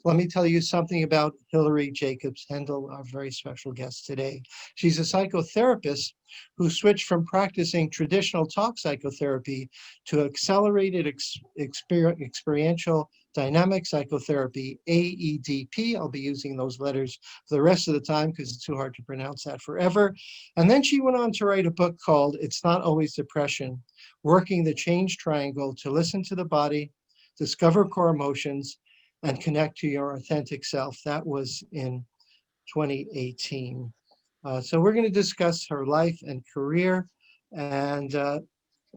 let me tell you something about Hilary Jacobs Hendel, our very special guest today. She's a psychotherapist who switched from practicing traditional talk psychotherapy to accelerated experiential dynamic psychotherapy, AEDP. I'll be using those letters for the rest of the time because it's too hard to pronounce that forever. And then she went on to write a book called It's Not Always Depression, Working the Change Triangle to Listen to the Body, Discover Core Emotions, and Connect to Your Authentic Self. That was in 2018. So we're going to discuss her life and career and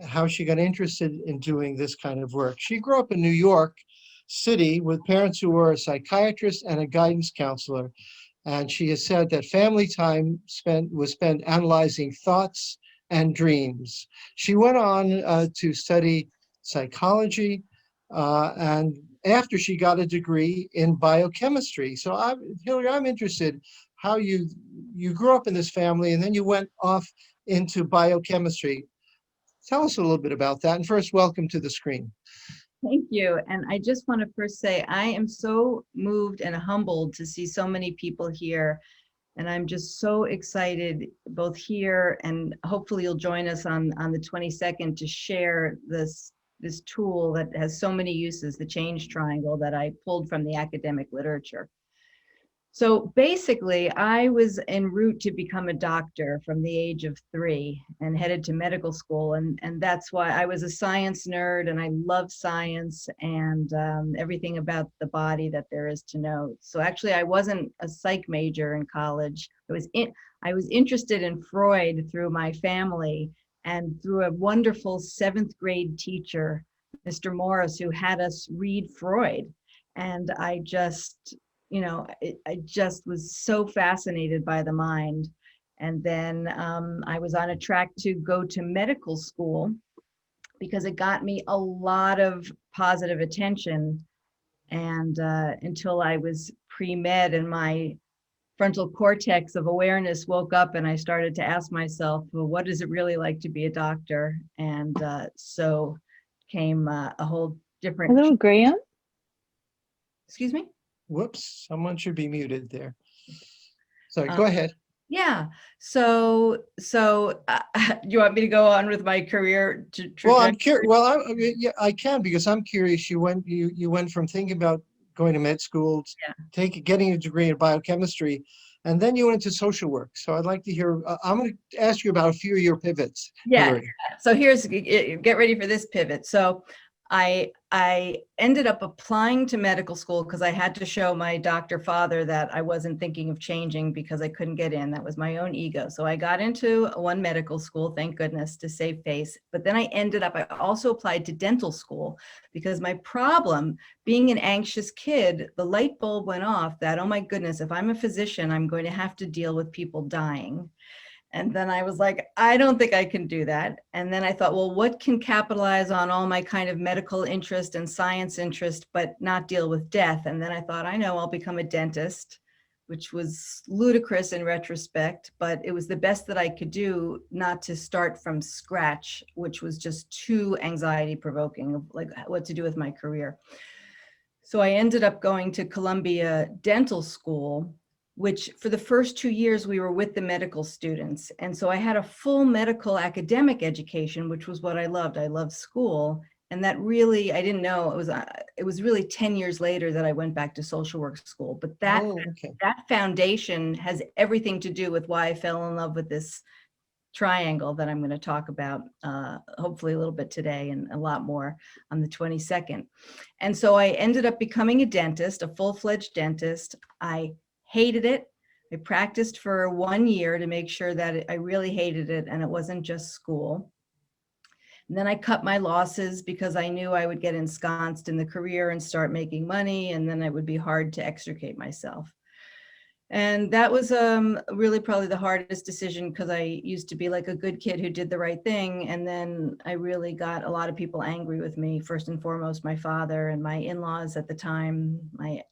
how she got interested in doing this kind of work. She grew up in New York City with parents who were a psychiatrist and a guidance counselor. And she has said that family time was spent analyzing thoughts and dreams. She went on to study psychology and after she got a degree in biochemistry. So Hilary, I'm interested how you grew up in this family and then you went off into biochemistry. Tell us a little bit about that. And first, welcome to the screen. Thank you. And I just want to first say, I am so moved and humbled to see so many people here. And I'm just so excited both here and hopefully you'll join us on the 22nd to share this tool that has so many uses, the change triangle that I pulled from the academic literature. So basically, I was en route to become a doctor from the age of 3 and headed to medical school. And that's why I was a science nerd and I love science and everything about the body that there is to know. So actually, I wasn't a psych major in college. I was interested in Freud through my family and through a wonderful 7th grade teacher, Mr. Morris, who had us read Freud. And I just was so fascinated by the mind. And then I was on a track to go to medical school because it got me a lot of positive attention. And until I was pre-med and my frontal cortex of awareness woke up and I started to ask myself, well, what is it really like to be a doctor? And so came a whole different... Hello, Graham. Excuse me? Whoops, someone should be muted there. Sorry, go ahead. Yeah. So you want me to go on with my career trajectory? Well, I'm curious. Well, yeah, I can because I'm curious. You went from thinking about going to med school, getting a degree in biochemistry, and then you went into social work. So I'd like to hear. I'm going to ask you about a few of your pivots. Yeah. Hilary. So get ready for this pivot. So I ended up applying to medical school because I had to show my doctor father that I wasn't thinking of changing because I couldn't get in. That was my own ego. So I got into one medical school, thank goodness, to save face. But then I also applied to dental school because my problem, being an anxious kid, the light bulb went off that, oh my goodness, if I'm a physician, I'm going to have to deal with people dying. And then I was like, I don't think I can do that. And then I thought, well, what can capitalize on all my kind of medical interest and science interest, but not deal with death? And then I thought, I know, I'll become a dentist, which was ludicrous in retrospect, but it was the best that I could do not to start from scratch, which was just too anxiety provoking, like what to do with my career. So I ended up going to Columbia Dental School, which for the first 2 years we were with the medical students. And so I had a full medical academic education, which was what I loved. I loved school. And that really, I didn't know, it was really 10 years later that I went back to social work school. But that foundation has everything to do with why I fell in love with this triangle that I'm going to talk about hopefully a little bit today and a lot more on the 22nd. And so I ended up becoming a dentist, a full-fledged dentist. I hated it. I practiced for 1 year to make sure that I really hated it and it wasn't just school. And then I cut my losses because I knew I would get ensconced in the career and start making money, and then it would be hard to extricate myself. And that was really probably the hardest decision because I used to be like a good kid who did the right thing. And then I really got a lot of people angry with me, first and foremost, my father and my in-laws at the time,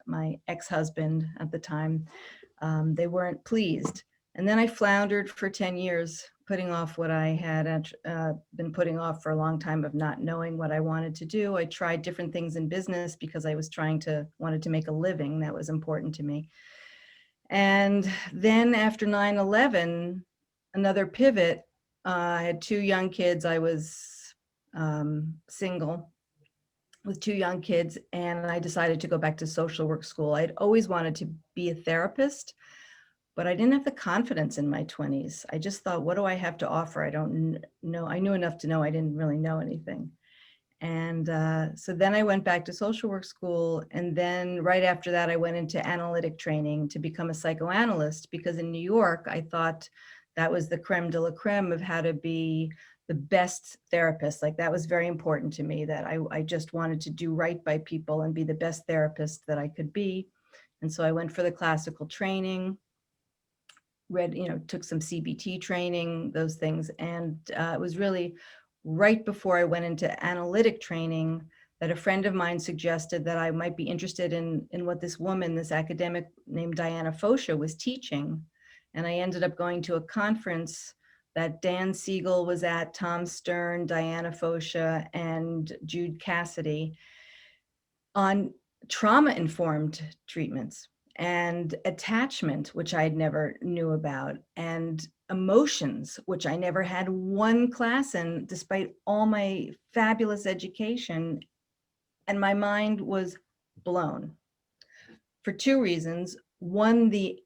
my ex-husband at the time. They weren't pleased. And then I floundered for 10 years putting off what I had been putting off for a long time of not knowing what I wanted to do. I tried different things in business because I was wanted to make a living. That was important to me. And then after 9/11, another pivot. I had two young kids. I was single with two young kids, and I decided to go back to social work school. I'd always wanted to be a therapist, but I didn't have the confidence in my 20s. I just thought, what do I have to offer? I don't know. I knew enough to know I didn't really know anything. And so then I went back to social work school. And then right after that, I went into analytic training to become a psychoanalyst, because in New York, I thought that was the creme de la creme of how to be the best therapist. Like, that was very important to me, that I just wanted to do right by people and be the best therapist that I could be. And so I went for the classical training, took some CBT training, those things. And it was really right before I went into analytic training that a friend of mine suggested that I might be interested in what this academic named Diana Fosha was teaching. And I ended up going to a conference that Dan Siegel was at, Tom Stern, Diana Fosha, and Jude Cassidy, on trauma-informed treatments and attachment, which I never knew about, and emotions, which I never had one class in, despite all my fabulous education. And my mind was blown for two reasons. One, the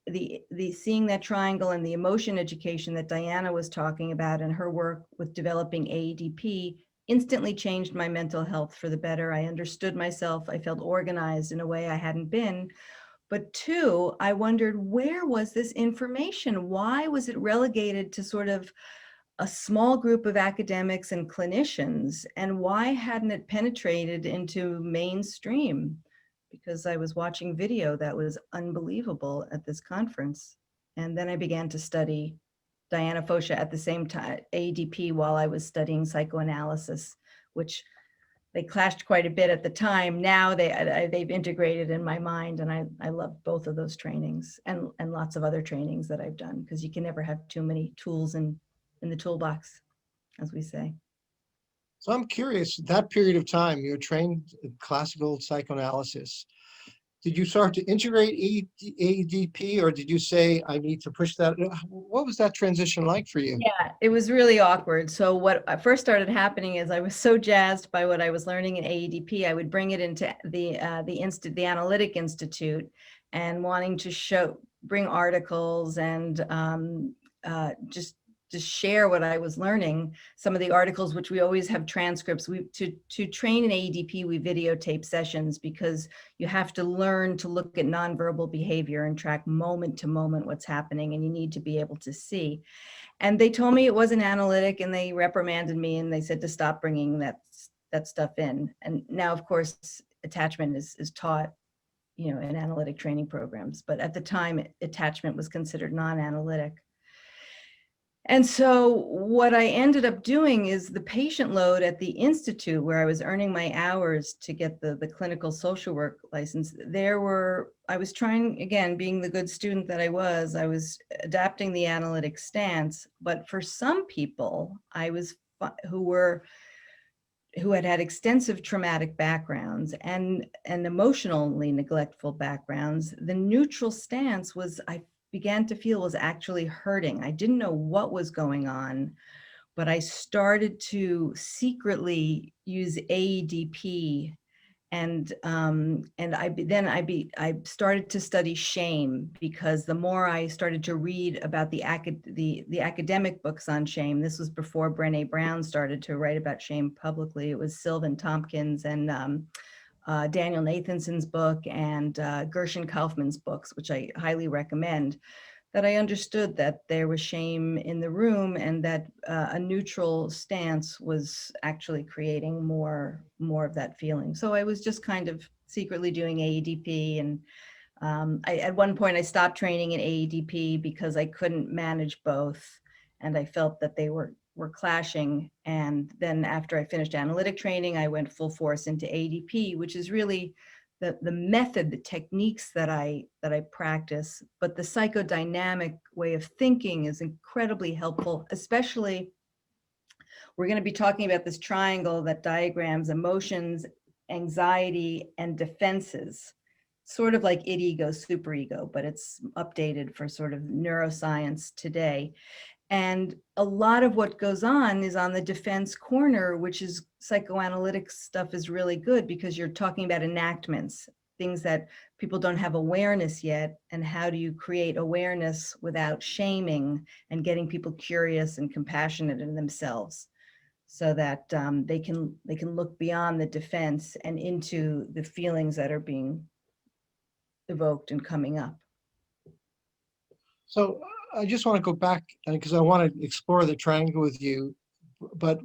seeing that triangle and the emotion education that Diana was talking about in her work with developing AEDP instantly changed my mental health for the better. I understood myself. I felt organized in a way I hadn't been. But two, I wondered, where was this information? Why was it relegated to sort of a small group of academics and clinicians? And why hadn't it penetrated into mainstream? Because I was watching video that was unbelievable at this conference. And then I began to study Diana Fosha at the same time, ADP, while I was studying psychoanalysis, which they clashed quite a bit at the time. Now they've integrated in my mind, and I love both of those trainings and lots of other trainings that I've done, because you can never have too many tools in the toolbox, as we say. So I'm curious, that period of time, you're trained in classical psychoanalysis. Did you start to integrate ADP, or did you say, I need to push that? What was that transition like for you? Yeah, it was really awkward. So what first started happening is I was so jazzed by what I was learning in AEDP, I would bring it into the Analytic Institute, and wanting to bring articles and just share what I was learning. Some of the articles, which we always have transcripts, to train in AEDP, we videotape sessions, because you have to learn to look at nonverbal behavior and track moment to moment what's happening, and you need to be able to see. And they told me it wasn't analytic, and they reprimanded me, and they said to stop bringing that stuff in. And now, of course, attachment is taught, in analytic training programs, but at the time, attachment was considered non-analytic. And so what I ended up doing is, the patient load at the Institute, where I was earning my hours to get the clinical social work license, I was trying, again, being the good student that I was adapting the analytic stance. But for some people, who had extensive traumatic backgrounds and emotionally neglectful backgrounds, the neutral stance I began to feel was actually hurting. I didn't know what was going on, but I started to secretly use AEDP, and I started to study shame, because the more I started to read about the academic books on shame, this was before Brené Brown started to write about shame publicly. It was Sylvan Tompkins and Daniel Nathanson's book, and Gershon Kaufman's books, which I highly recommend, that I understood that there was shame in the room, and that a neutral stance was actually creating more of that feeling. So I was just kind of secretly doing AEDP, and at one point I stopped training in AEDP because I couldn't manage both, and I felt that they were clashing. And then after I finished analytic training, I went full force into AEDP, which is really the method, the techniques that I practice, but the psychodynamic way of thinking is incredibly helpful. Especially, we're going to be talking about this triangle that diagrams emotions, anxiety, and defenses, sort of like id ego, superego, but it's updated for sort of neuroscience today. And a lot of what goes on is on the defense corner, which is psychoanalytic stuff is really good because you're talking about enactments, things that people don't have awareness yet. And how do you create awareness without shaming and getting people curious and compassionate in themselves so that they can look beyond the defense and into the feelings that are being evoked and coming up. So I just want to go back because I want to explore the triangle with you. But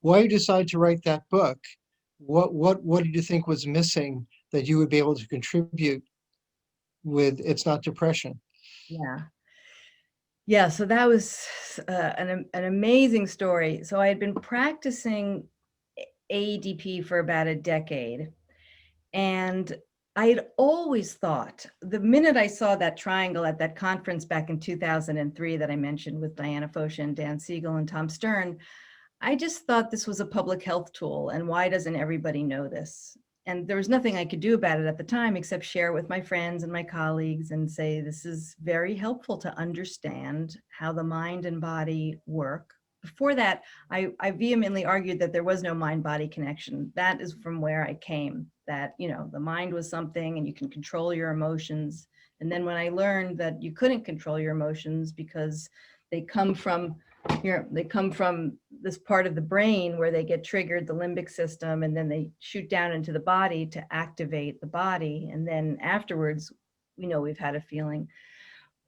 why you decide to write that book? What did you think was missing that you would be able to contribute with It's Not Depression? Yeah, so that was an amazing story. So I had been practicing AEDP for about a decade. And I had always thought, the minute I saw that triangle at that conference back in 2003 that I mentioned with Diana Fosha and Dan Siegel and Tom Stern, I just thought this was a public health tool. And why doesn't everybody know this? And there was nothing I could do about it at the time except share with my friends and my colleagues and say, this is very helpful to understand how the mind and body work. Before that, I vehemently argued that there was no mind-body connection. That is from where I came, that, you know, the mind was something and you can control your emotions. And then when I learned that you couldn't control your emotions because they come from this part of the brain where they get triggered, the limbic system, and then they shoot down into the body to activate the body. And then afterwards, we know we've had a feeling.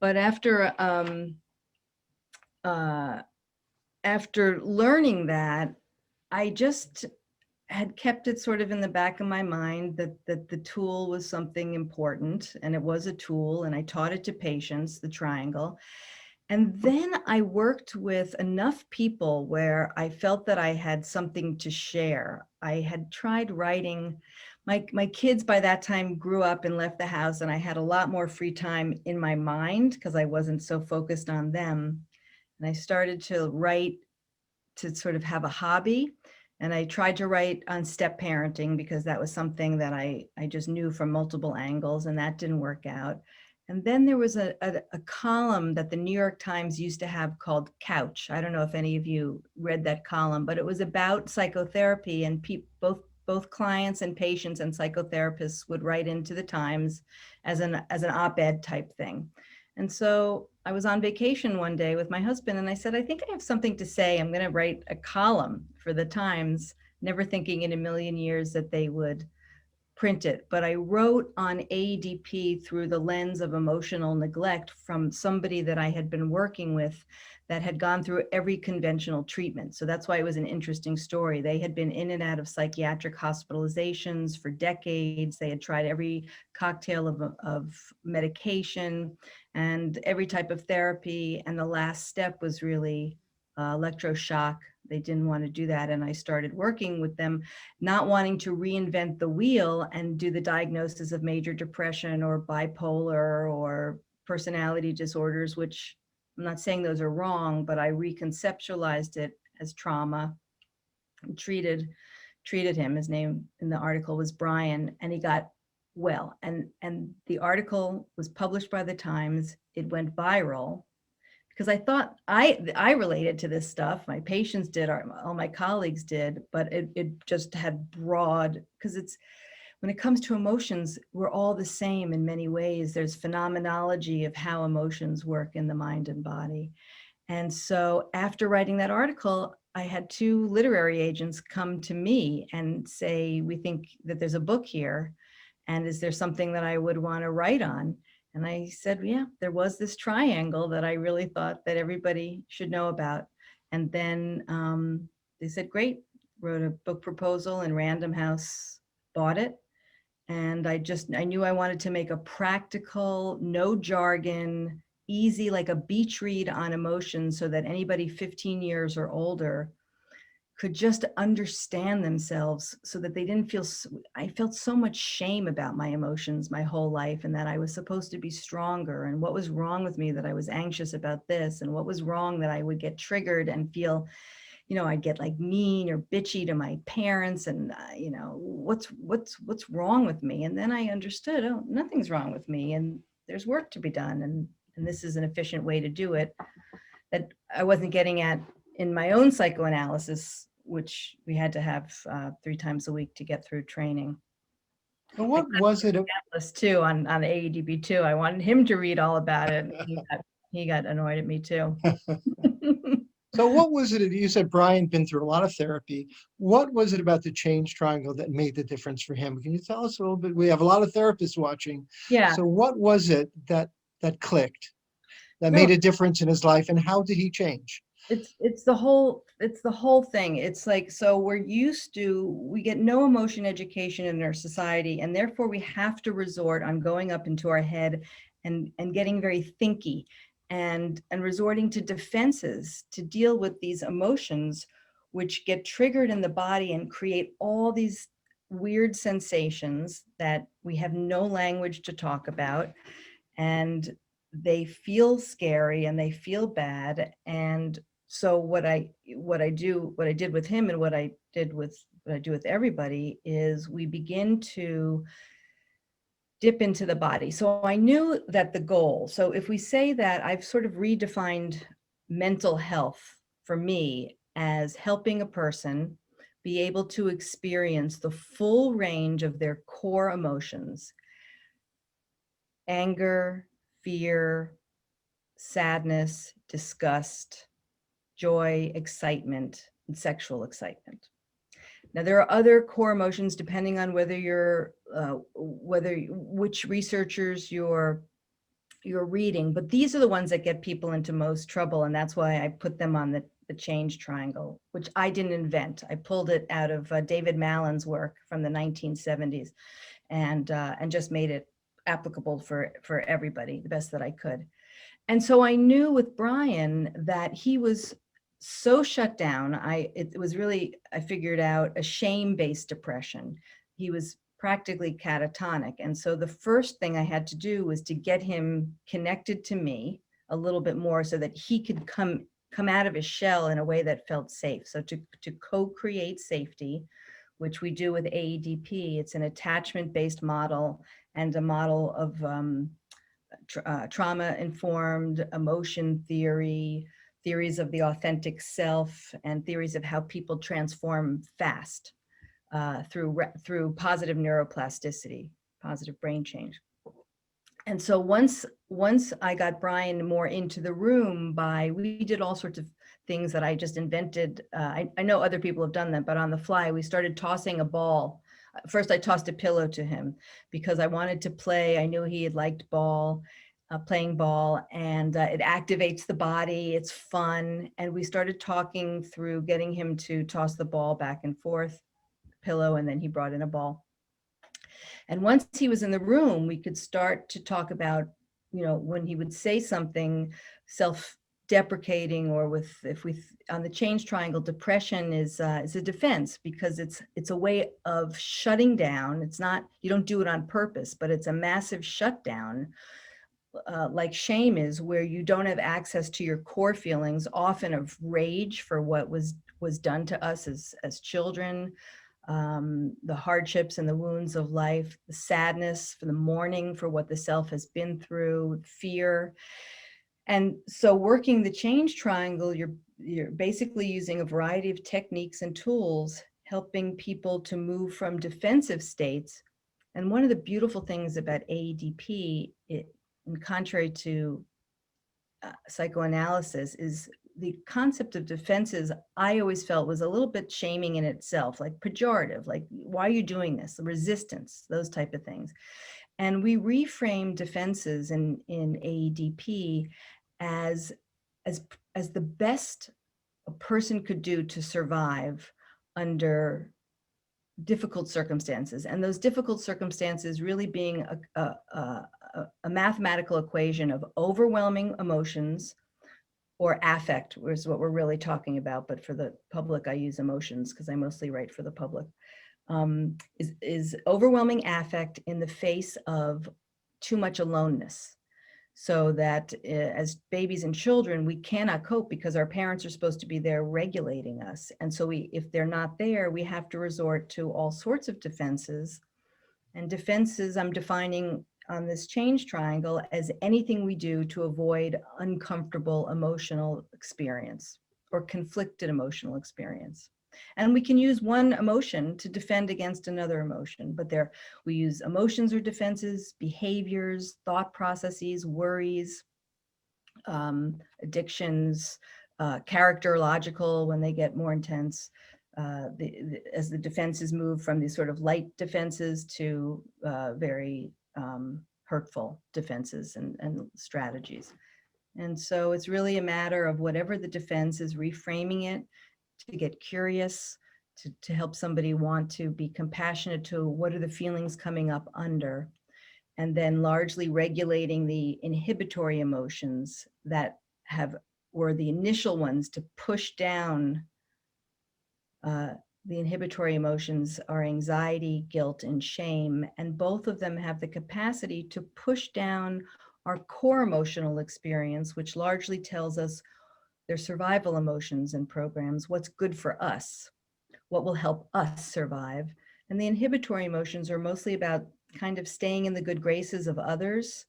But after learning that, I just had kept it sort of in the back of my mind that the tool was something important, and it was a tool, and I taught it to patients, the triangle. And then I worked with enough people where I felt that I had something to share. I had tried writing. My kids by that time grew up and left the house, and I had a lot more free time in my mind because I wasn't so focused on them. And I started to write to sort of have a hobby. And I tried to write on step parenting because that was something that I just knew from multiple angles, and that didn't work out. And then there was a column that the New York Times used to have called Couch. I don't know if any of you read that column, but it was about psychotherapy, and both clients and patients and psychotherapists would write into the Times as an op-ed type thing. And so I was on vacation one day with my husband, and I said, I think I have something to say. I'm going to write a column for the Times, never thinking in a million years that they would print it. But I wrote on AEDP through the lens of emotional neglect from somebody that I had been working with that had gone through every conventional treatment. So that's why it was an interesting story. They had been in and out of psychiatric hospitalizations for decades. They had tried every cocktail of medication and every type of therapy. And the last step was really electroshock. They didn't want to do that. And I started working with them, not wanting to reinvent the wheel and do the diagnosis of major depression or bipolar or personality disorders, which I'm not saying those are wrong, but I reconceptualized it as trauma, treated him. His name in the article was Brian, and he got well. And the article was published by the Times. It went viral because I thought I related to this stuff. My patients did, all my colleagues did, but it just had broad, because it's, when it comes to emotions, we're all the same in many ways. There's phenomenology of how emotions work in the mind and body. And so after writing that article, I had 2 literary agents come to me and say, we think that there's a book here, and is there something that I would want to write on? And I said, yeah, there was this triangle that I really thought that everybody should know about. And then they said, great, wrote a book proposal, and Random House bought it. And I knew I wanted to make a practical, no jargon, easy, like a beach read on emotions, so that anybody 15 years or older could just understand themselves so that they didn't feel, I felt so much shame about my emotions my whole life, and that I was supposed to be stronger, and what was wrong with me that I was anxious about this, and what was wrong that I would get triggered and feel, I'd get like mean or bitchy to my parents, and what's wrong with me. And then I understood, oh, nothing's wrong with me, and there's work to be done, and this is an efficient way to do it that I wasn't getting at in my own psychoanalysis, which we had to have 3 times a week to get through training. So what was it? This too on AEDP too. I wanted him to read all about it. He got annoyed at me too. So what was it? You said Brian been through a lot of therapy. What was it about the change triangle that made the difference for him? Can you tell us a little bit? We have a lot of therapists watching. Yeah. So what was it that clicked, that No, made a difference in his life, and how did he change? it's the whole thing. It's like, so we get no emotion education in our society, and therefore we have to resort on going up into our head and getting very thinky and resorting to defenses to deal with these emotions, which get triggered in the body and create all these weird sensations that we have no language to talk about, and they feel scary and they feel bad. And so what I did with him, and what I do with everybody, is we begin to dip into the body. So I knew that the goal, so if we say that I've sort of redefined mental health for me as helping a person be able to experience the full range of their core emotions: anger, fear, sadness, disgust, joy, excitement, and sexual excitement. Now, there are other core emotions depending on which researchers you're reading, but these are the ones that get people into most trouble, and that's why I put them on the change triangle, which I didn't invent. I pulled it out of David Malan's work from the 1970s, and just made it applicable for everybody the best that I could. And so I knew with Brian that he was so shut down. It was really, I figured out, a shame-based depression. He was practically catatonic. And so the first thing I had to do was to get him connected to me a little bit more so that he could come out of his shell in a way that felt safe. So to co-create safety, which we do with AEDP. It's an attachment-based model and a model of trauma-informed emotion theory, theories of the authentic self, and theories of how people transform fast through positive neuroplasticity, positive brain change. And so once I got Brian more into the room, we did all sorts of things that I just invented. I know other people have done that, but on the fly, we started tossing a ball. First, I tossed a pillow to him because I wanted to play. I knew he had liked playing ball, and it activates the body. It's fun. And we started talking through getting him to toss the ball back and forth, pillow, and then he brought in a ball. And once he was in the room, we could start to talk about, when he would say something self-deprecating, or on the change triangle, depression is a defense, because it's a way of shutting down. It's not, you don't do it on purpose, but it's a massive shutdown, like shame is, where you don't have access to your core feelings, often of rage for what was done to us as children, the hardships and the wounds of life, the sadness for the mourning for what the self has been through, fear. And so working the change triangle, you're basically using a variety of techniques and tools, helping people to move from defensive states. And one of the beautiful things about AEDP, in contrary to psychoanalysis, is the concept of defenses. I always felt was a little bit shaming in itself, like pejorative, like, why are you doing this? The resistance, those type of things. And we reframe defenses in AEDP as the best a person could do to survive under difficult circumstances. And those difficult circumstances really being a mathematical equation of overwhelming emotions, or affect is what we're really talking about. But for the public, I use emotions because I mostly write for the public. Is overwhelming affect in the face of too much aloneness. So that as babies and children, we cannot cope because our parents are supposed to be there regulating us. And so if they're not there, we have to resort to all sorts of defenses. And defenses, I'm defining on this change triangle as anything we do to avoid uncomfortable emotional experience or conflicted emotional experience. And we can use one emotion to defend against another emotion, but we use emotions or defenses, behaviors, thought processes, worries, addictions, character, logical when they get more intense. As the defenses move from these sort of light defenses to very hurtful defenses and strategies. And so it's really a matter of whatever the defense is, reframing it to get curious, to help somebody want to be compassionate to what are the feelings coming up under, and then largely regulating the inhibitory emotions that were the initial ones to push down. The inhibitory emotions are anxiety, guilt, and shame, and both of them have the capacity to push down our core emotional experience, which largely tells us their survival emotions and programs, what's good for us, what will help us survive. And the inhibitory emotions are mostly about kind of staying in the good graces of others.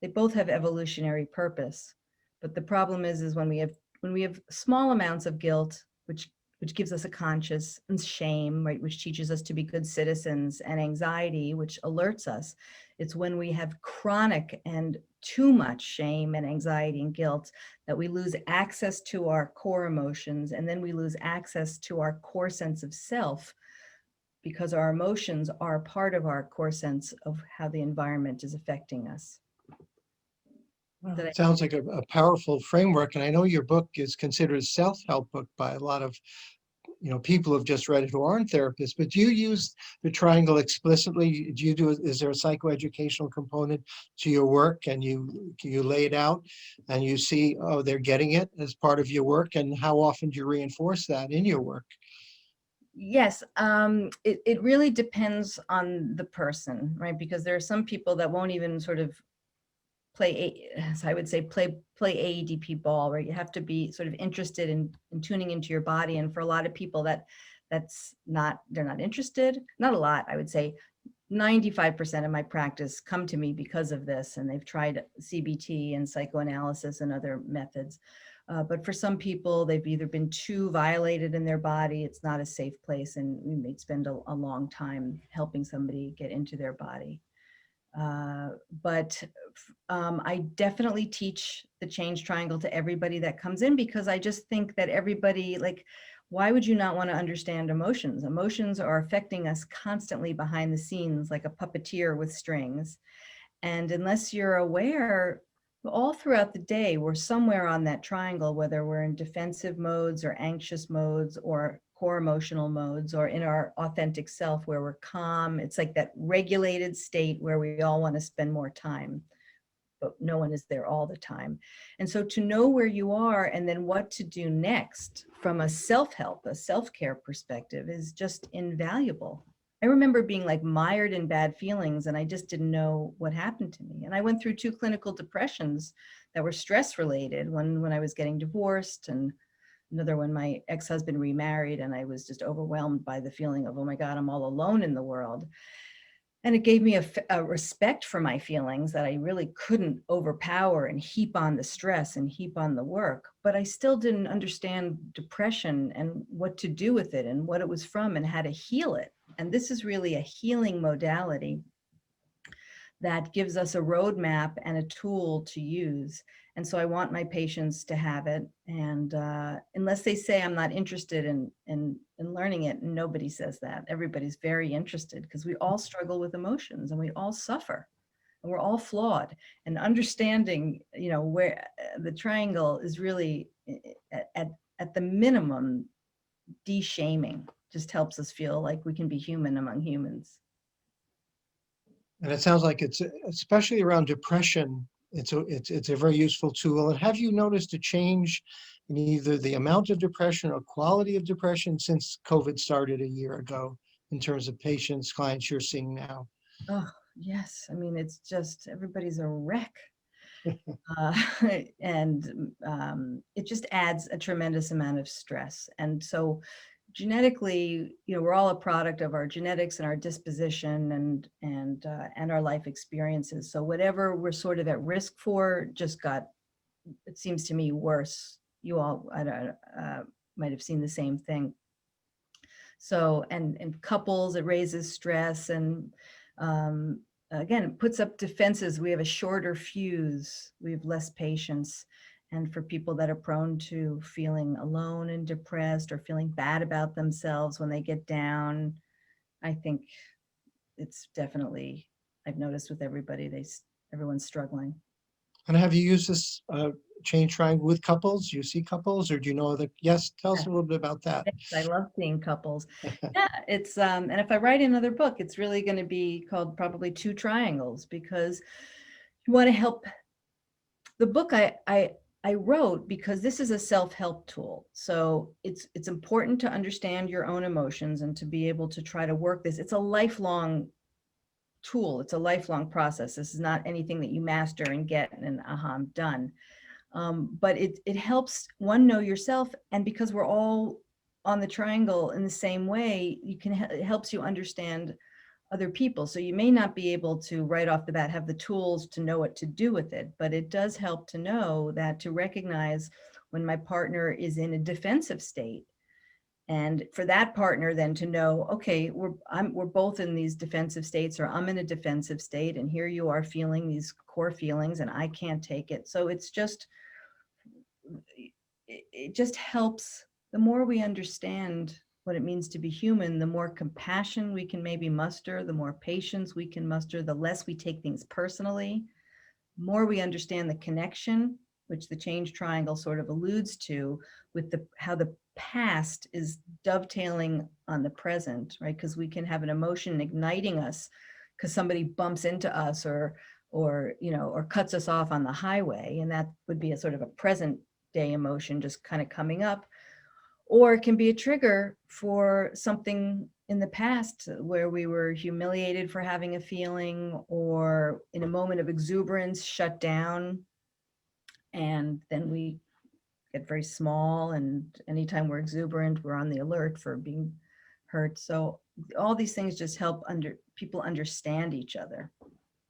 They both have evolutionary purpose. But the problem is when we have small amounts of guilt, which gives us a conscience, and shame, right, which teaches us to be good citizens, and anxiety, which alerts us. It's when we have chronic and too much shame and anxiety and guilt that we lose access to our core emotions, and then we lose access to our core sense of self, because our emotions are part of our core sense of how the environment is affecting us. Well, it sounds like a powerful framework, and I know your book is considered a self-help book by a lot of people who've just read it who aren't therapists. But do you use the triangle explicitly? Is there a psychoeducational component to your work, and you lay it out and you see, oh, they're getting it as part of your work? And how often do you reinforce that in your work? Yes, it really depends on the person, right? Because there are some people that won't even sort of as I would say, play AEDP ball, right? You have to be sort of interested in tuning into your body. And for a lot of people they're not interested. Not a lot, I would say 95% of my practice come to me because of this, and they've tried CBT and psychoanalysis and other methods. But for some people, they've either been too violated in their body, it's not a safe place, and we may spend a long time helping somebody get into their body. But I definitely teach the change triangle to everybody that comes in, because I just think that everybody, why would you not want to understand emotions? Emotions are affecting us constantly behind the scenes, like a puppeteer with strings. And unless you're aware, all throughout the day, we're somewhere on that triangle, whether we're in defensive modes or anxious modes or core emotional modes, or in our authentic self where we're calm. It's like that regulated state where we all want to spend more time, but no one is there all the time. And so to know where you are and then what to do next from a self-help, a self-care perspective is just invaluable. I remember being mired in bad feelings, and I just didn't know what happened to me. And I went through 2 clinical depressions that were stress related, one when I was getting divorced, and another when my ex-husband remarried, and I was just overwhelmed by the feeling of, oh my God, I'm all alone in the world. And it gave me a respect for my feelings that I really couldn't overpower and heap on the stress and heap on the work. But I still didn't understand depression and what to do with it and what it was from and how to heal it. And this is really a healing modality that gives us a roadmap and a tool to use. And so I want my patients to have it. And unless they say I'm not interested in learning it, and nobody says that. Everybody's very interested, because we all struggle with emotions and we all suffer and we're all flawed. And understanding, where the triangle is really at the minimum de-shaming, just helps us feel like we can be human among humans. And it sounds like it's especially around depression it's a very useful tool. And have you noticed a change in either the amount of depression or quality of depression since COVID started a year ago in terms of patients, clients you're seeing now? Oh, yes. I mean, it's just everybody's a wreck. Uh, and it just adds a tremendous amount of stress. And so genetically, we're all a product of our genetics and our disposition and our life experiences. So whatever we're sort of at risk for just got, it seems to me, worse. You all I don't, might have seen the same thing. So, and couples, it raises stress, and again, it puts up defenses. We have a shorter fuse, we have less patience. And for people that are prone to feeling alone and depressed or feeling bad about themselves when they get down, I think it's definitely, I've noticed with everybody, everyone's struggling. And have you used this change triangle with couples? You see couples, or do you know that? Yes, tell us a little bit about that. Yes, I love seeing couples. Yeah, it's and if I write another book, it's really going to be called probably Two Triangles, because you want to help. The book I wrote because this is a self-help tool. So it's important to understand your own emotions and to be able to try to work this. It's a lifelong tool. It's a lifelong process. This is not anything that you master and get and I'm done. But it helps one know yourself, and because we're all on the triangle in the same way, it helps you understand other people. So you may not be able to right off the bat have the tools to know what to do with it, but it does help to know that, to recognize when my partner is in a defensive state, and for that partner then to know, okay, we're both in these defensive states, or I'm in a defensive state, and here you are feeling these core feelings and I can't take it. So it just helps. The more we understand what it means to be human, the more compassion we can maybe muster, the more patience we can muster, the less we take things personally, the more we understand the connection, which the change triangle sort of alludes to, with how the past is dovetailing on the present, right? Because we can have an emotion igniting us because somebody bumps into us or cuts us off on the highway, and that would be a sort of a present day emotion just kind of coming up. Or it can be a trigger for something in the past where we were humiliated for having a feeling, or in a moment of exuberance shut down, and then we get very small, and anytime we're exuberant, we're on the alert for being hurt. So all these things just help people understand each other.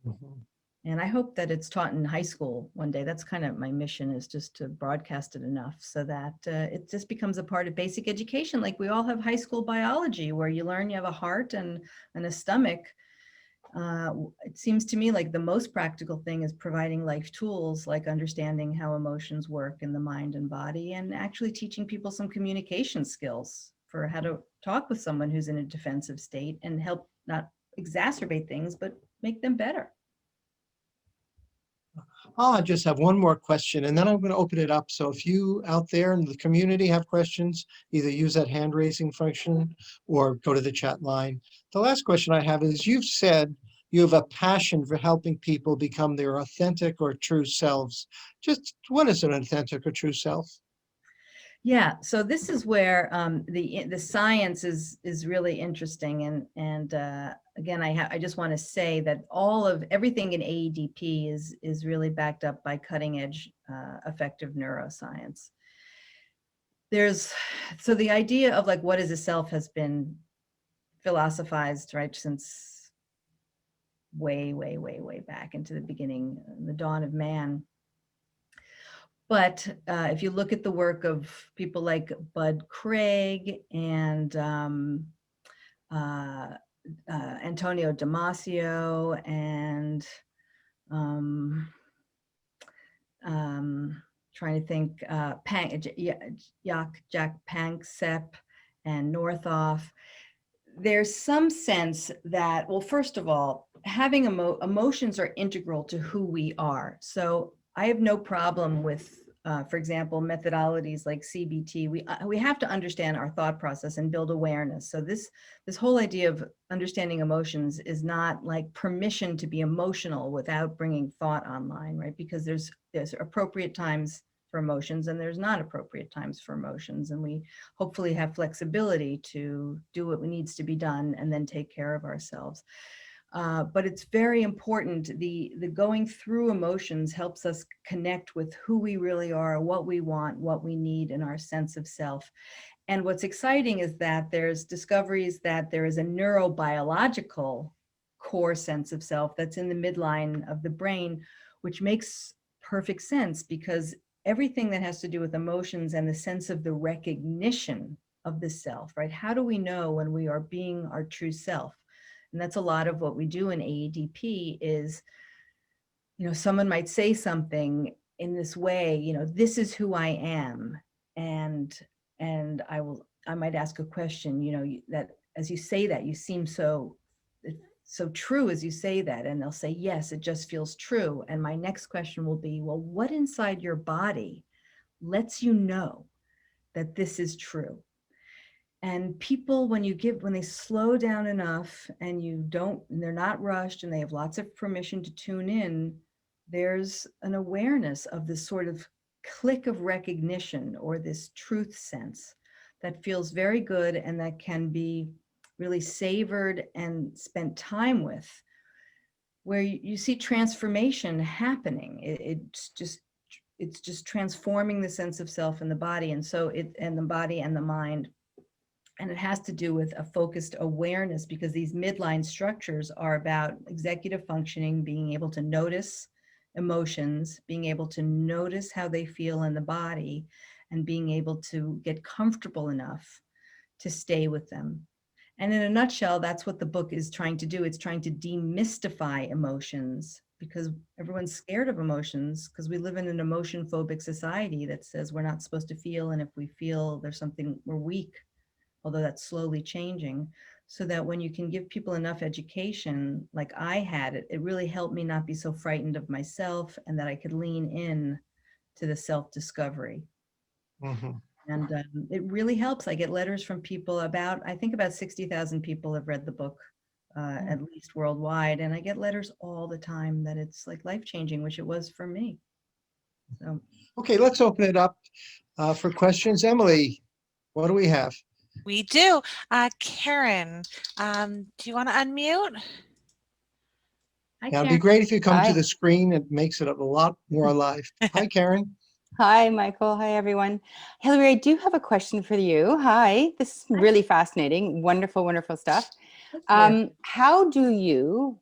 Mhm. And I hope that it's taught in high school one day. That's kind of my mission, is just to broadcast it enough so that it just becomes a part of basic education. Like we all have high school biology where you learn you have a heart and a stomach. It seems to me like the most practical thing is providing life tools, like understanding how emotions work in the mind and body, and actually teaching people some communication skills for how to talk with someone who's in a defensive state and help not exacerbate things, but make them better. I just have one more question, and then I'm going to open it up. So if you out there in the community have questions, either use that hand raising function or go to the chat line. The last question I have is, you've said you have a passion for helping people become their authentic or true selves. Just what is an authentic or true self? Yeah, so this is where the science is really interesting, and again, I just want to say that everything in AEDP is really backed up by cutting edge effective neuroscience. So the idea of like what is a self has been philosophized, right, since way back into the beginning, the dawn of man. But if you look at the work of people like Bud Craig and Antonio Damasio and trying to think, Jack Panksepp and Northoff, there's some sense that, well, first of all, having emotions are integral to who we are. So I have no problem with for example, methodologies like CBT, we have to understand our thought process and build awareness. So this whole idea of understanding emotions is not like permission to be emotional without bringing thought online, right? Because there's appropriate times for emotions and there's not appropriate times for emotions, and we hopefully have flexibility to do what needs to be done and then take care of ourselves. But it's very important. The going through emotions helps us connect with who we really are, what we want, what we need, and our sense of self. And what's exciting is that there's discoveries that there is a neurobiological core sense of self that's in the midline of the brain, which makes perfect sense because everything that has to do with emotions and the sense of the recognition of the self, right? How do we know when we are being our true self? And that's a lot of what we do in AEDP is, someone might say something in this way, this is who I am. And I might ask a question, that as you say that, you seem so true as you say that. And they'll say, yes, it just feels true. And my next question will be, well, what inside your body lets you know that this is true? And people, when they slow down enough and they're not rushed and they have lots of permission to tune in, there's an awareness of this sort of click of recognition or this truth sense that feels very good and that can be really savored and spent time with, where you see transformation happening. It's just transforming the sense of self in the body, and the body and the mind. And it has to do with a focused awareness, because these midline structures are about executive functioning, being able to notice emotions, being able to notice how they feel in the body, and being able to get comfortable enough to stay with them. And in a nutshell, that's what the book is trying to do. It's trying to demystify emotions, because everyone's scared of emotions because we live in an emotion phobic society that says we're not supposed to feel. And if we feel there's something, we're weak, although that's slowly changing. So that when you can give people enough education, like I had, it really helped me not be so frightened of myself, and that I could lean in to the self-discovery. Mhm. And it really helps. I get letters from people I think about 60,000 people have read the book, at least worldwide. And I get letters all the time that it's like life-changing, which it was for me. So Okay, let's open it up for questions. Emily, what do we have? We do. Karen, do you want to unmute? hi, Now, it'd be Karen. great if you come to Hi. the screen. It makes it a lot more alive. Hi, Karen. Hi, Michael. Hi, everyone. Hilary, I do have a question for you. Hi. This is really fascinating. Wonderful, wonderful stuff. Thank you. How do you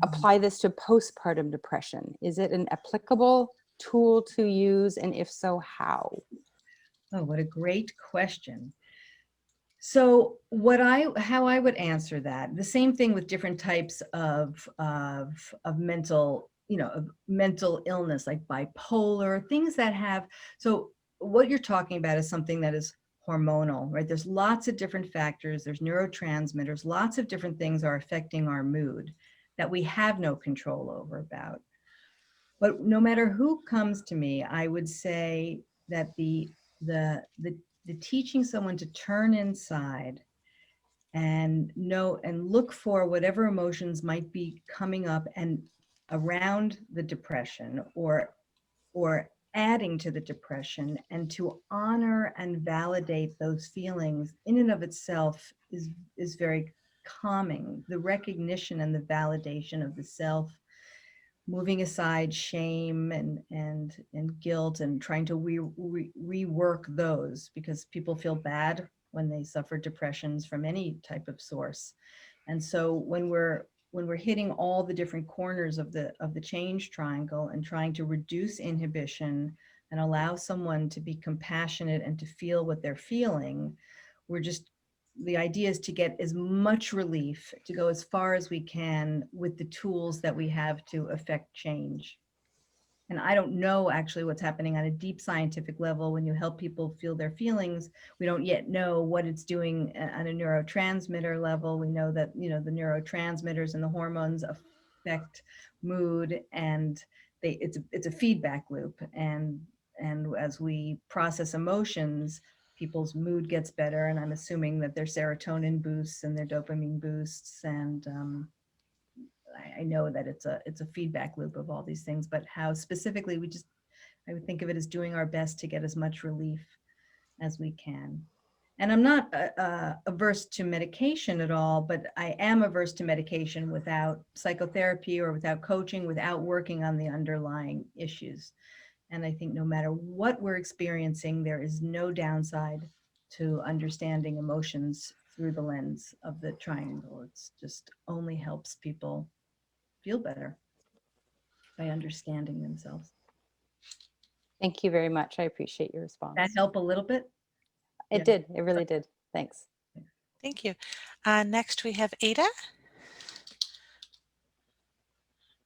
apply this to postpartum depression? Is it an applicable tool to use? And if so, how? Oh, what a great question. So how I would answer that, the same thing with different types of mental, of mental illness, like bipolar, things that have, so what you're talking about is something that is hormonal, right? There's lots of different factors, there's neurotransmitters, lots of different things are affecting our mood that we have no control over about. But no matter who comes to me, I would say that the teaching someone to turn inside and know and look for whatever emotions might be coming up and around the depression, or adding to the depression, and to honor and validate those feelings in and of itself is very calming. The recognition and the validation of the self, moving aside shame and guilt, and trying to rework those, because people feel bad when they suffer depressions from any type of source. And so when we're hitting all the different corners of the change triangle and trying to reduce inhibition and allow someone to be compassionate and to feel what they're feeling, the idea is to get as much relief, to go as far as we can with the tools that we have to affect change. And I don't know actually what's happening on a deep scientific level when you help people feel their feelings. We don't yet know what it's doing on a neurotransmitter level. We know that, the neurotransmitters and the hormones affect mood and it's a feedback loop, and as we process emotions, people's mood gets better, and I'm assuming that their serotonin boosts and their dopamine boosts, and I know that it's a feedback loop of all these things, but how specifically I would think of it as doing our best to get as much relief as we can. And I'm not averse to medication at all, but I am averse to medication without psychotherapy or without coaching, without working on the underlying issues. And I think no matter what we're experiencing, there is no downside to understanding emotions through the lens of the triangle. It's just only helps people feel better by understanding themselves. Thank you very much. I appreciate your response. That help a little bit? It Yeah. did. It really did. Thanks. Thank you. Next we have Ada.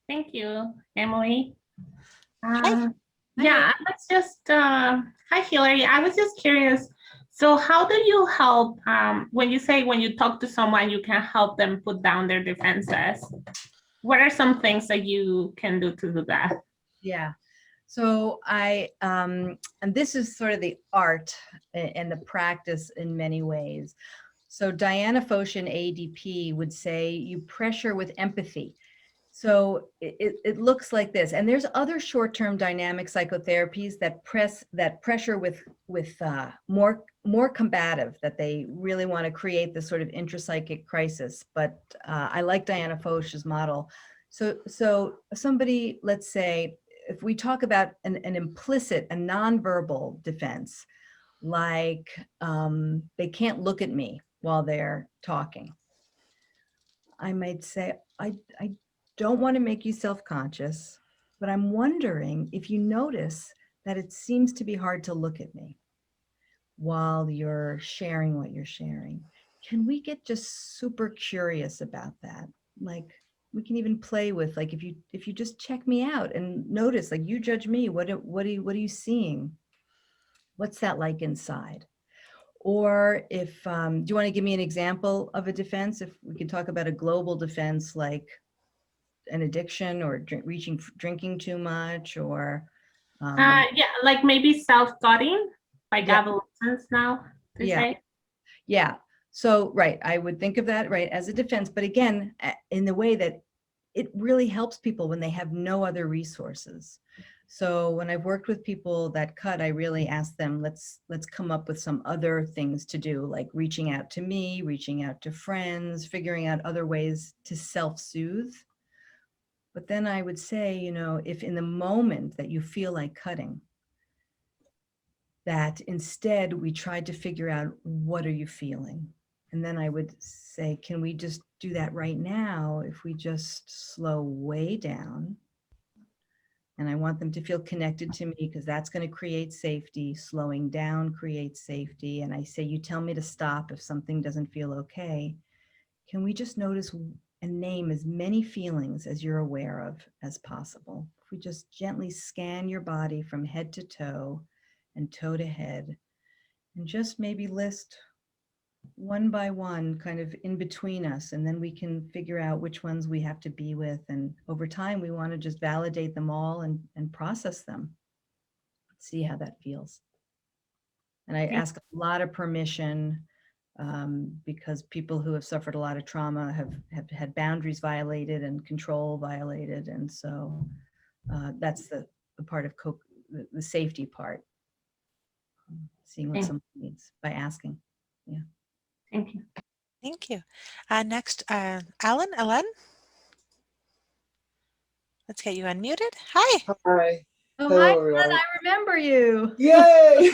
Thank you, Emily. Hi. Yeah, let's just, hi, Hilary. I was just curious. So how do you help, when you talk to someone, you can help them put down their defenses? What are some things that you can do to do that? Yeah. So and this is sort of the art and the practice in many ways. So Diana Foch in ADP would say you pressure with empathy. So it looks like this, and there's other short-term dynamic psychotherapies that pressure with more combative, that they really want to create this sort of intrapsychic crisis. But I like Diana Foch's model. So somebody, let's say, if we talk about an implicit, a nonverbal defense, like they can't look at me while they're talking, I might say, I don't want to make you self-conscious, but I'm wondering if you notice that it seems to be hard to look at me while you're sharing what you're sharing. Can we get just super curious about that? Like, we can even play with, like, if you just check me out and notice, like, you judge me, what are you seeing? What's that like inside? Or if, do you want to give me an example of a defense? If we could talk about a global defense, like an addiction or drinking too much, or Yeah, like maybe self-cutting, like Yeah. adolescents now, they Yeah. say. Yeah. So, right, I would think of that, right, as a defense, but again, in the way that it really helps people when they have no other resources. So when I've worked with people that cut, I really ask them, let's come up with some other things to do, like reaching out to me, reaching out to friends, figuring out other ways to self-soothe. But then I would say, if in the moment that you feel like cutting, that instead we tried to figure out, what are you feeling? And then I would say, can we just do that right now? If we just slow way down, and I want them to feel connected to me, because that's going to create safety. Slowing down creates safety. And I say, you tell me to stop if something doesn't feel okay. Can we just notice and name as many feelings as you're aware of as possible? If we just gently scan your body from head to toe and toe to head, and just maybe list one by one kind of in between us, and then we can figure out which ones we have to be with. And over time, we want to just validate them all and process them, see how that feels. And I ask a lot of permission, because people who have suffered a lot of trauma have had boundaries violated and control violated. And so that's the part of the safety part, seeing what someone needs by asking. Yeah. Thank you. Thank you. Next, Ellen. Let's get you unmuted. Hi. Hi. Oh, Hello, hi, everyone. Glenn, I remember you. Yay!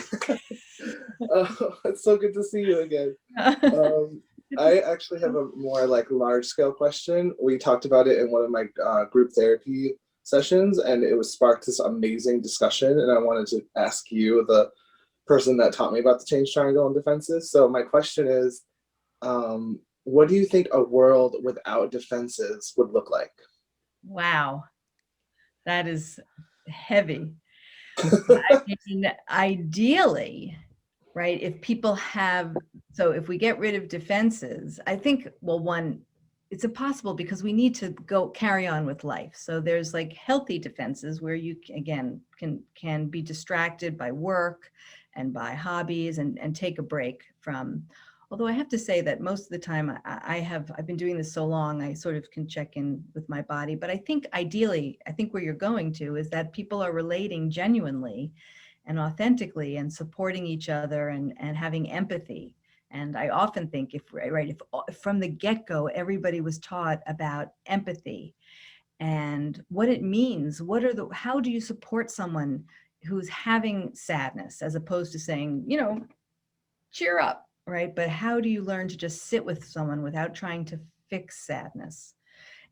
It's so good to see you again. I actually have a more like large scale question. We talked about it in one of my group therapy sessions, and it was sparked this amazing discussion. And I wanted to ask you, the person that taught me about the change triangle and defenses. So my question is, what do you think a world without defenses would look like? Wow, that is heavy. I mean, ideally, right, if people have, so if we get rid of defenses, I think, well, one, it's impossible because we need to go carry on with life. So there's like healthy defenses where you again can be distracted by work and by hobbies and take a break from. Although I have to say that most of the time I've been doing this so long, I sort of can check in with my body. But I think ideally, I think where you're going to is that people are relating genuinely and authentically and supporting each other and having empathy. And I often think if from the get-go, everybody was taught about empathy and what it means, how do you support someone who's having sadness, as opposed to saying, you know, cheer up, right? But how do you learn to just sit with someone without trying to fix sadness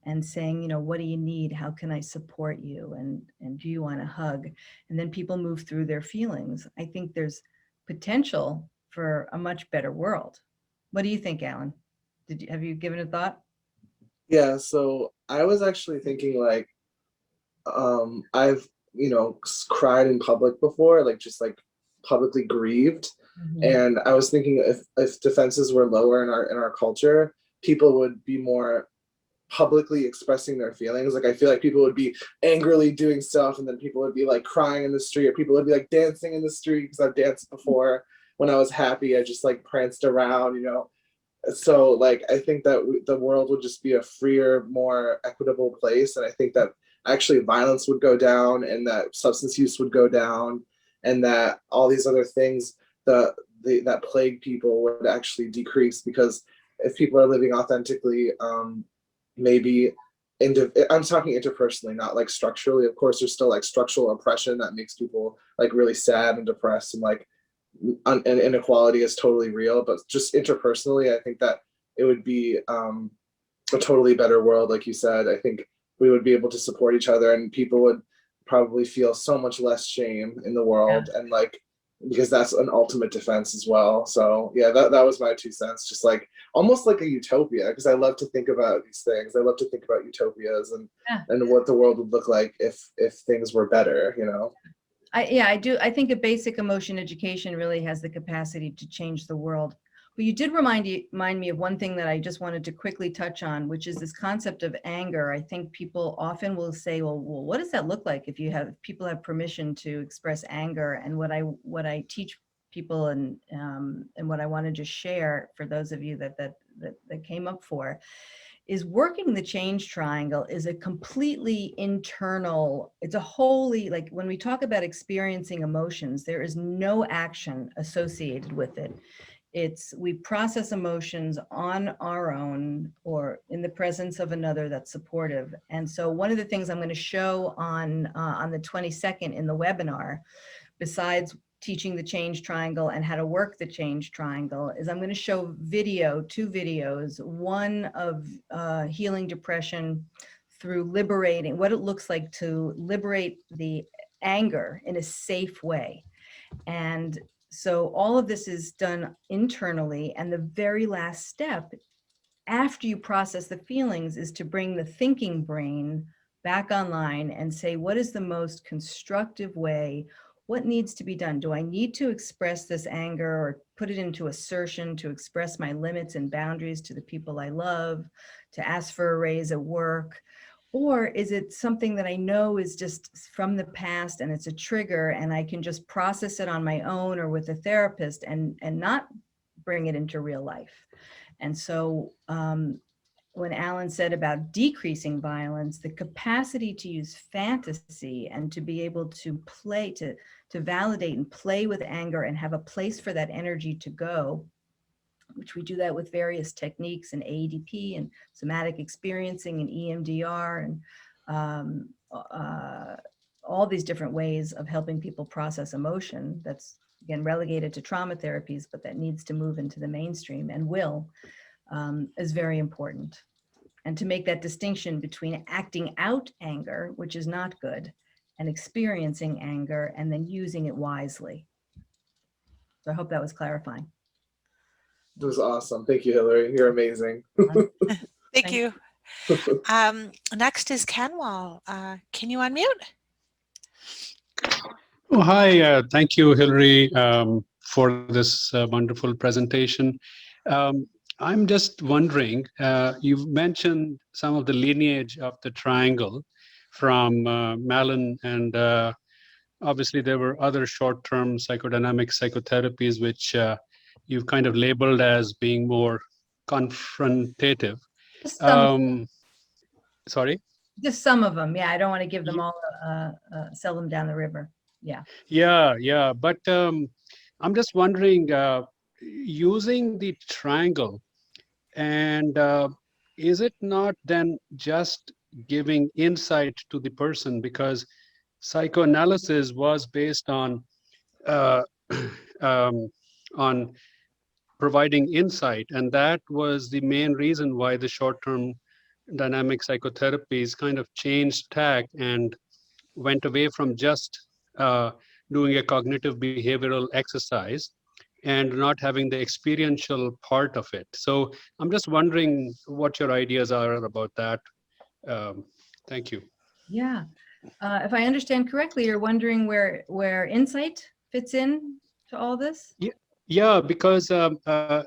and saying, you know, what do you need? How can I support you? And do you want a hug? And then people move through their feelings. I think there's potential for a much better world. What do you think, Alan? Have you given it thought? Yeah, so I was actually thinking like, I've, cried in public before, like just like publicly grieved. And I was thinking if defenses were lower in our culture, people would be more publicly expressing their feelings. Like I feel like people would be angrily doing stuff, and then people would be like crying in the street, or people would be like dancing in the street, because I've danced before. When I was happy, I just like pranced around, So like I think that the world would just be a freer, more equitable place, and I think that actually violence would go down, and that substance use would go down, and that all these other things that plague people would actually decrease, because if people are living authentically, maybe I'm talking interpersonally, not like structurally. Of course, there's still like structural oppression that makes people like really sad and depressed, and like and inequality is totally real. But just interpersonally, I think that it would be a totally better world. Like you said, I think we would be able to support each other, and people would probably feel so much less shame in the world, and like, because that's an ultimate defense as well. So yeah, that was my 2 cents. Just like almost like a utopia, because I love to think about these things. I love to think about utopias and what the world would look like if things were better, I do. I think a basic emotion education really has the capacity to change the world. But you did remind me of one thing that I just wanted to quickly touch on, which is this concept of anger. I think people often will say, well, what does that look like if people have permission to express anger? And what I teach people and what I want to just share for those of you that came up for is working the change triangle is a completely internal, it's a wholly, like when we talk about experiencing emotions, there is no action associated with it. We process emotions on our own or in the presence of another that's supportive. And so one of the things I'm going to show on the 22nd in the webinar, besides teaching the change triangle and how to work the change triangle, is I'm going to show two videos, one of healing depression through liberating, what it looks like to liberate the anger in a safe way. And so all of this is done internally. And the very last step after you process the feelings is to bring the thinking brain back online and say, what is the most constructive way? What needs to be done? Do I need to express this anger or put it into assertion to express my limits and boundaries to the people I love, to ask for a raise at work? Or is it something that I know is just from the past and it's a trigger and I can just process it on my own or with a therapist and not bring it into real life? And so when Alan said about decreasing violence, the capacity to use fantasy and to be able to play, to validate and play with anger and have a place for that energy to go, which we do that with various techniques in AEDP and somatic experiencing and EMDR and all these different ways of helping people process emotion that's, again, relegated to trauma therapies, but that needs to move into the mainstream and is very important. And to make that distinction between acting out anger, which is not good, and experiencing anger and then using it wisely. So I hope that was clarifying. It was awesome. Thank you, Hilary. You're amazing. Thank you. Next is Kenwal. Can you unmute? Oh, hi. Thank you, Hilary, for this wonderful presentation. I'm just wondering, you've mentioned some of the lineage of the triangle from Malin, and obviously there were other short-term psychodynamic psychotherapies which you've kind of labeled as being more confrontative. Just some, Sorry? just some of them. Yeah, I don't want to give them Ye- all, sell them down the river. Yeah. Yeah. But I'm just wondering, using the triangle, and is it not then just giving insight to the person? Because psychoanalysis was based uh, um, on providing insight, and that was the main reason why the short-term dynamic psychotherapies kind of changed tack and went away from just doing a cognitive behavioral exercise and not having the experiential part of it. So I'm just wondering what your ideas are about that. Thank you. Yeah. If I understand correctly, you're wondering where insight fits in to all this? Yeah, because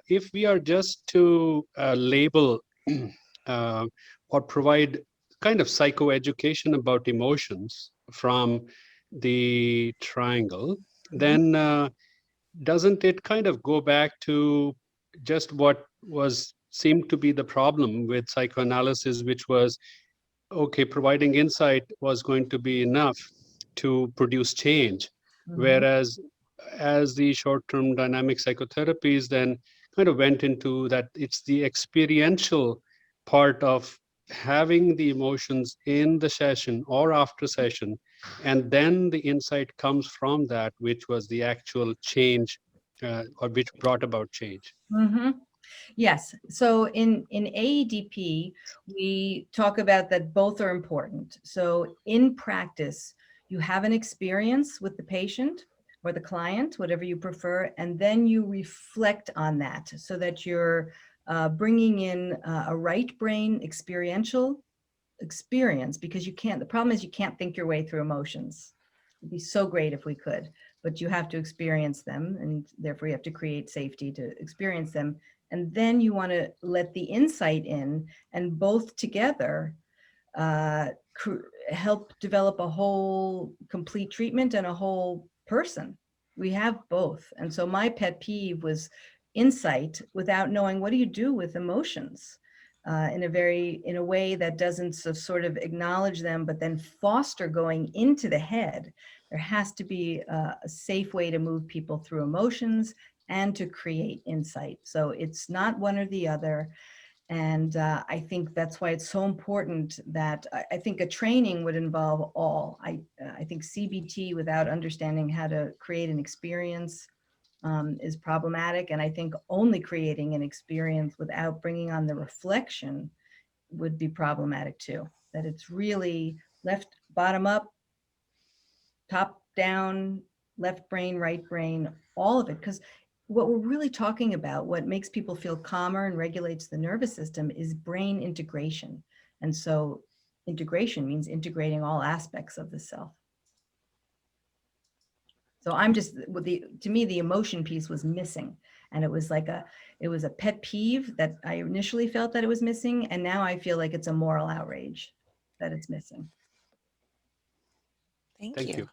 if we are just to label or provide kind of psychoeducation about emotions from the triangle, then doesn't it kind of go back to just what was seemed to be the problem with psychoanalysis, which was, okay, providing insight was going to be enough to produce change, whereas as the short-term dynamic psychotherapies then kind of went into that it's the experiential part of having the emotions in the session or after session, and then the insight comes from that, which was the actual change or which brought about change. Mm-hmm. Yes. So in AEDP, we talk about that both are important. So in practice, you have an experience with the patient or the client, whatever you prefer, and then you reflect on that so that you're bringing in a right brain experiential experience, because you can't, the problem is you can't think your way through emotions. It'd be so great if we could, but you have to experience them, and therefore you have to create safety to experience them. And then you want to let the insight in, and both together help develop a whole complete treatment and a whole person. We have both. And so my pet peeve was insight without knowing what do you do with emotions in a way that doesn't sort of acknowledge them, but then foster going into the head. There has to be a safe way to move people through emotions and to create insight. So it's not one or the other. And I think that's why it's so important that I think a training would involve all. I think CBT without understanding how to create an experience is problematic. And I think only creating an experience without bringing on the reflection would be problematic too. That it's really left, bottom up, top down, left brain, right brain, all of it. Because what we're really talking about, what makes people feel calmer and regulates the nervous system, is brain integration. And so integration means integrating all aspects of the self. So I'm just, to me, the emotion piece was missing. And it was like it was a pet peeve that I initially felt that it was missing. And now I feel like it's a moral outrage that it's missing. Thank you.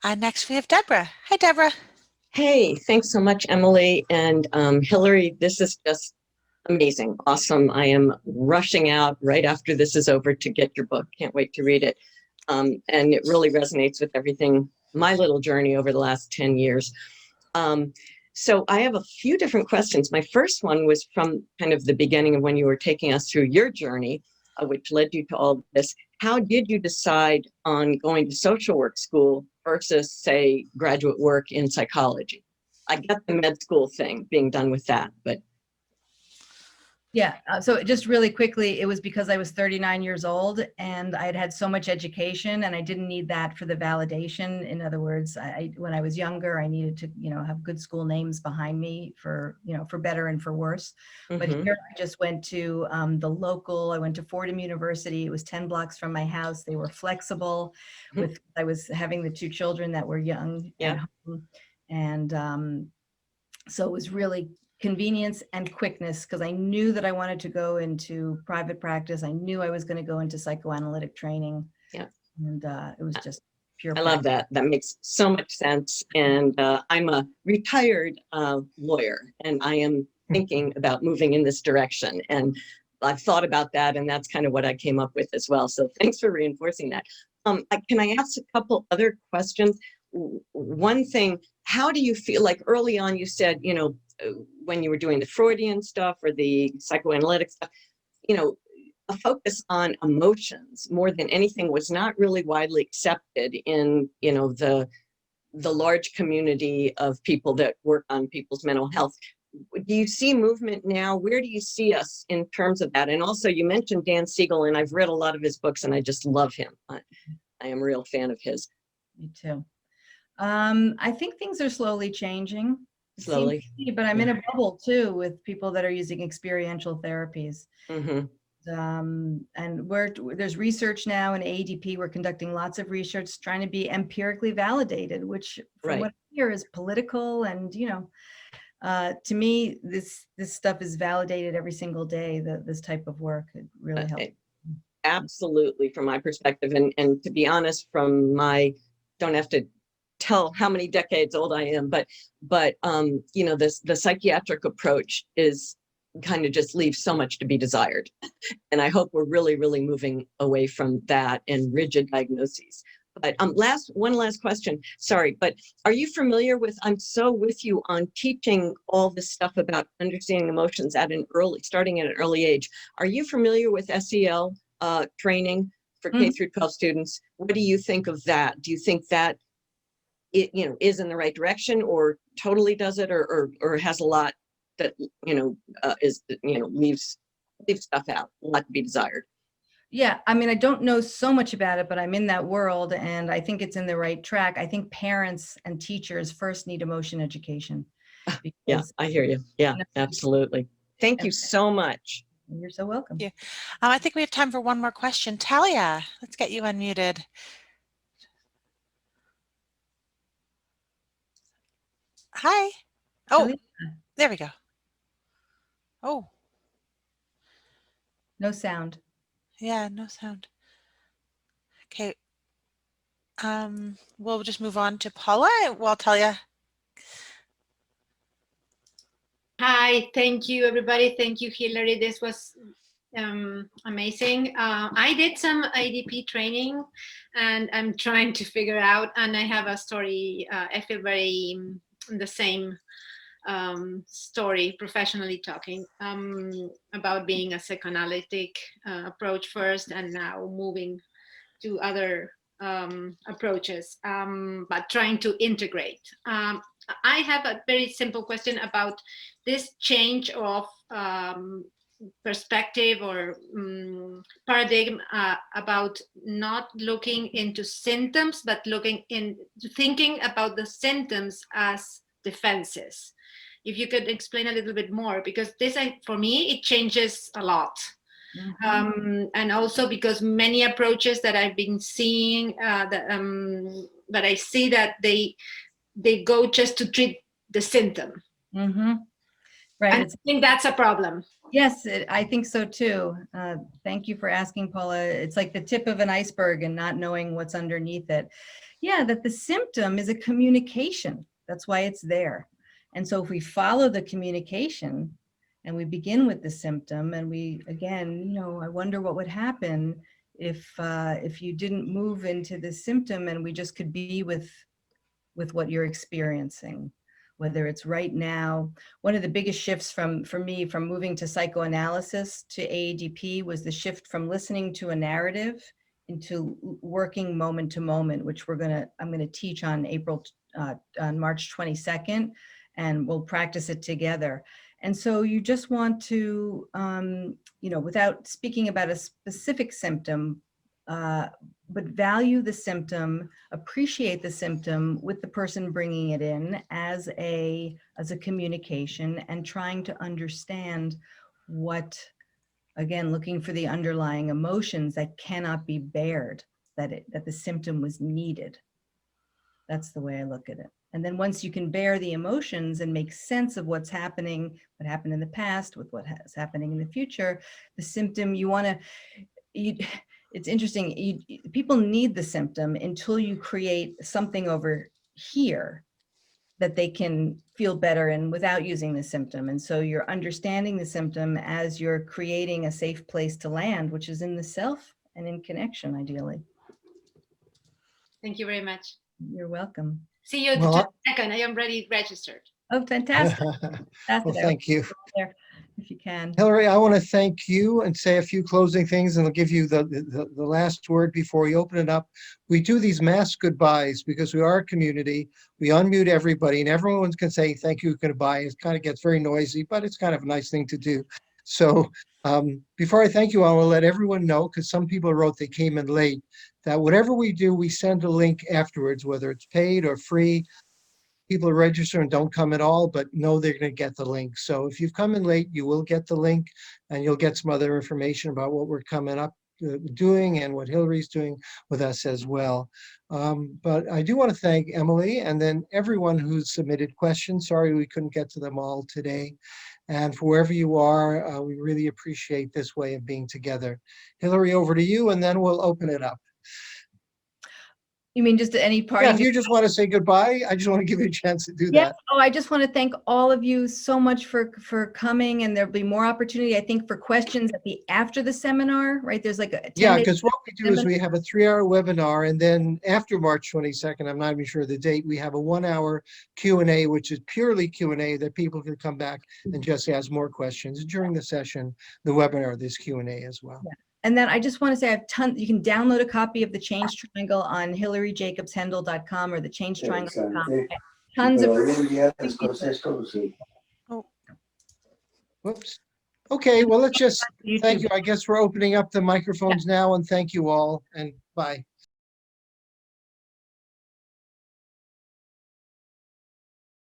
Next we have Deborah. Hi, Deborah. Hey, thanks so much, Emily and Hilary. This is just amazing, awesome. I am rushing out right after this is over to get your book. Can't wait to read it. And it really resonates with everything, my little journey over the last 10 years. So I have a few different questions. My first one was from kind of the beginning of when you were taking us through your journey, which led you to all this. How did you decide on going to social work school versus, say, graduate work in psychology? I get the med school thing being done with that, but. Yeah, so just really quickly, it was because I was 39 years old and I had had so much education and I didn't need that for the validation. In other words, when I was younger, I needed to, have good school names behind me for, for better and for worse. But here I just went to I went to Fordham University. It was 10 blocks from my house. They were flexible I was having the two children that were young at home. And so it was really convenience and quickness, because I knew that I wanted to go into private practice. I knew I was going to go into psychoanalytic training. Yeah. And it was just pure. I love that. That makes so much sense. And I'm a retired lawyer, and I am thinking about moving in this direction. And I've thought about that, and that's kind of what I came up with as well. So thanks for reinforcing that. Can I ask a couple other questions? One thing, how do you feel like early on you said, you know, when you were doing the Freudian stuff or the psychoanalytic stuff, you know, a focus on emotions more than anything was not really widely accepted in, you know, the large community of people that work on people's mental health. Do you see movement now? Where do you see us in terms of that? And also you mentioned Dan Siegel, and I've read a lot of his books and I just love him. I am a real fan of his. Me too. I think things are slowly changing. Slowly. But I'm in a bubble too with people that are using experiential therapies. Mm-hmm. And there's research now in ADP. We're conducting lots of research trying to be empirically validated, which from what I hear is political. And, you know, to me, this stuff is validated every single day, this type of work. It really helps. Absolutely, from my perspective. And to be honest, from my, don't have to tell how many decades old I am, but you know, the psychiatric approach is kind of just leaves so much to be desired. And I hope we're really, really moving away from that and rigid diagnoses. But one last question, sorry, but are you familiar with, I'm so with you on teaching all this stuff about understanding emotions starting at an early age. Are you familiar with SEL training for K through 12 students? What do you think of that? Do you think that it, you know, is in the right direction, or totally does it, or has a lot that, you know, is, you know, leaves stuff out, a lot to be desired? Yeah, I mean, I don't know so much about it, but I'm in that world and I think it's in the right track. I think parents and teachers first need emotion education. Yeah, I hear you. Yeah, absolutely. Thank you so much. You're so welcome. Yeah. I think we have time for one more question. Talia, let's get you unmuted. Hi. Oh, Talia? There we go. Oh. No sound. Yeah, no sound. Okay. We'll just move on to Paula. Well, Talia. Hi, thank you, everybody. Thank you, Hilary. This was amazing. I did some ADP training and I'm trying to figure out, and I have a story. I feel very the same story, professionally talking, about being a psychoanalytic approach first and now moving to other approaches, but trying to integrate. I have a very simple question about this change of perspective or paradigm about not looking into symptoms, but thinking about the symptoms as defenses. If you could explain a little bit more, because this, for me, it changes a lot. Mm-hmm. And also because many approaches that I've been seeing, that I see that they go just to treat the symptom. Mm-hmm. Right. And I think that's a problem. Yes, I think so too. Thank you for asking, Paula. It's like the tip of an iceberg and not knowing what's underneath it. Yeah, that the symptom is a communication. That's why it's there. And so if we follow the communication and we begin with the symptom and we, again, you know, I wonder what would happen if you didn't move into the symptom and we just could be with what you're experiencing, whether it's right now. One of the biggest shifts for me from moving to psychoanalysis to AADP was the shift from listening to a narrative into working moment to moment, which I'm going to teach on on March 22nd, and we'll practice it together. And so you just want to, you know, without speaking about a specific symptom, but value the symptom, appreciate the symptom with the person bringing it in as a communication, and trying to understand what, again, looking for the underlying emotions that cannot be bared, that the symptom was needed. That's the way I look at it. And then once you can bear the emotions and make sense of what's happening, what happened in the past with what is happening in the future, the symptom it's interesting. People need the symptom until you create something over here that they can feel better in without using the symptom. And so you're understanding the symptom as you're creating a safe place to land, which is in the self and in connection, ideally. Thank you very much. You're welcome. See you at the Well, 22nd. I am ready registered. Oh, fantastic. Well, thank you. There, if you can. Hilary, I want to thank you and say a few closing things, and I'll give you the last word before we open it up. We do these mass goodbyes because we are a community. We unmute everybody, and everyone can say thank you, goodbye. It kind of gets very noisy, but it's kind of a nice thing to do. So before I thank you, I will let everyone know, because some people wrote they came in late, that whatever we do, we send a link afterwards, whether it's paid or free. People register and don't come at all, but know they're going to get the link. So if you've come in late, you will get the link, and you'll get some other information about what we're coming up doing and what Hilary's doing with us as well. But I do want to thank Emily and then everyone who's submitted questions. Sorry we couldn't get to them all today. And for wherever you are, we really appreciate this way of being together. Hilary, over to you, and then we'll open it up. You mean just any party? Yeah, if you just want to say goodbye, I just want to give you a chance to do Yes. that. Oh, I just want to thank all of you so much for coming, and there'll be more opportunity, I think, for questions after the seminar, right? There's like a 10 Yeah, day because what we do is we have a 3-hour webinar, and then after March 22nd, I'm not even sure the date, we have a 1-hour Q&A, which is purely Q&A that people can come back and just ask more questions. During the session, the webinar, there's Q&A as well. Yeah. And then I just want to say I have tons, you can download a copy of the Change Triangle on hilaryjacobshendel.com or the changetriangle.com. Tons of Whoops. Okay, well, let's just thank you. I guess we're opening up the microphones now, and thank you all, and bye.